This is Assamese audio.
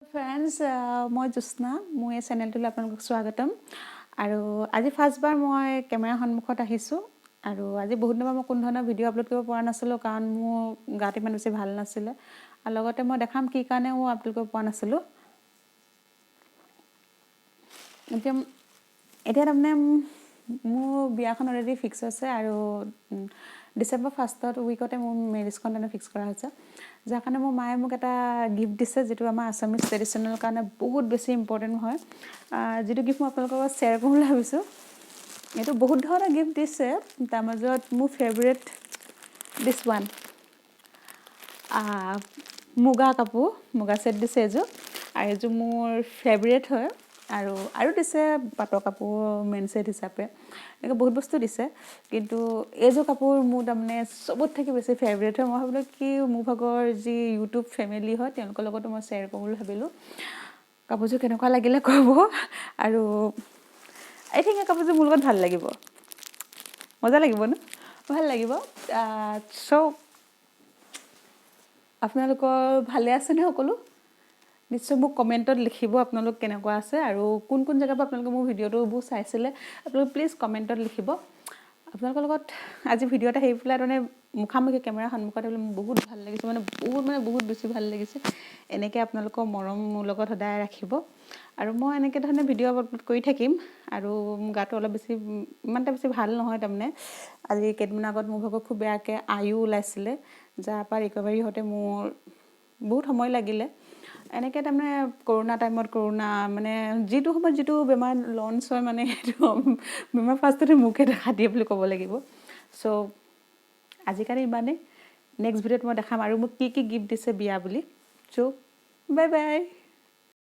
Friends, মই জুষ্ণা মোৰ এই চেনেলটোলৈ আপোনালোকক স্বাগতম আৰু আজি ফাৰ্ষ্ট বাৰ মই কেমেৰা সন্মুখত আহিছো আৰু আজি বহুত দিনৰ মই কোনো ধৰণৰ ভিডিঅ' আপলোড কৰিব পৰা নাছিলো কাৰণ মোৰ গাটো ইমান বেছি ভাল নাছিলে আৰু লগতে মই দেখাম কি কাৰণে মই আপলোড কৰিব পৰা নাছিলো এতিয়া তাৰমানে মোৰ বিয়াখন অলৰেডি ফিক্স আছে আৰু ডিসেম্বৰ 1st উইকতে মোৰ মেৰেজখন মানে ফিক্স কৰা হৈছে যাৰ কাৰণে মোৰ মায়ে মোক এটা গিফট দিছে যেটো আমাৰ আসামিজ ট্ৰেডিশনেল কাৰণে বহুত বেছি ইম্পৰ্টেন্ট হয় যেটো গিফট মই আপোনালোকৰ লগত শ্বেয়াৰ কৰিব ভাবিছো এটো বহুত ধৰণৰ গিফট দিছে তাৰ মাজত মোৰ ফেভাৰিট দিস ওয়ান মুগা কাপোৰ মুগা সেট দিছে এজো আৰু এজো মোৰ ফেভাৰিট হয় আৰু দিছে পাটৰ কাপোৰ মেন সেট হিচাপে এনেকৈ বহুত বস্তু দিছে কিন্তু এজো কাপোৰ মোৰ তাৰমানে সবত থেকে বেছি ফেভাৰিট হয় মই ভাবিলো কি মোৰ ভাগৰ যি ইউটিউব ফেমিলি হয় তেওঁলোকৰ লগত মই শ্বেয়াৰ কৰিবলৈ ভাবিলো কাপোৰজো কেনেকুৱা লাগিলে ক'ব আৰু আই থিংক কাপোৰজো মোৰ লগত ভাল লাগিব মজা লাগিব ন ভাল লাগিব সো আপোনালোকৰ ভালে আছে নে সকলো নিশ্চয় মোক কমেন্টত লিখিব আপোনালোক কেনেকুৱা আছে আৰু কোন কোন জায়গা পৰা আপোনালোকে মোৰ ভিডিঅটো বু চাইছিলে আপোনালোক প্লিজ কমেন্টত লিখিব আপোনালোকৰ লগত আজি ভিডিঅ' এটা হেই পেলাই মানে মুখামুখি কেমেৰা সন্মুখত হ'লে মোৰ বহুত ভাল লাগিছে মানে বহুত বেছি ভাল লাগিছে এনেকৈ আপোনালোকৰ মৰম মোৰ লগত সদায় ৰাখিব আৰু মই এনেকৈ ধৰণে ভিডিঅ' আপলোড কৰি থাকিম আৰু মোৰ গাটো অলপ বেছি ইমানটা বেছি ভাল নহয় তাৰমানে আজি কেইদিন আগত মোৰ ভাগৰ খুব বেয়াকৈ আয়ু ওলাইছিলে যাৰ পৰা ৰিকভাৰী হতে মোৰ বহুত সময় লাগিলে এনেকৈ তাৰমানে কৰোনা টাইমত কৰোনা মানে যেটো সময় যেটো বেমাৰ লঞ্চ হয় মানে বেমাৰ ফাৰ্ষ্টতে মুখে দেখা দিয়ে বুলি ক'ব লাগিব সো আজি কালি ইমানে নেক্সট ভিডিঅ'ত মই দেখাম আৰু মোক কি কি গিফট দিছে বিয়া বুলি সো বাই বাই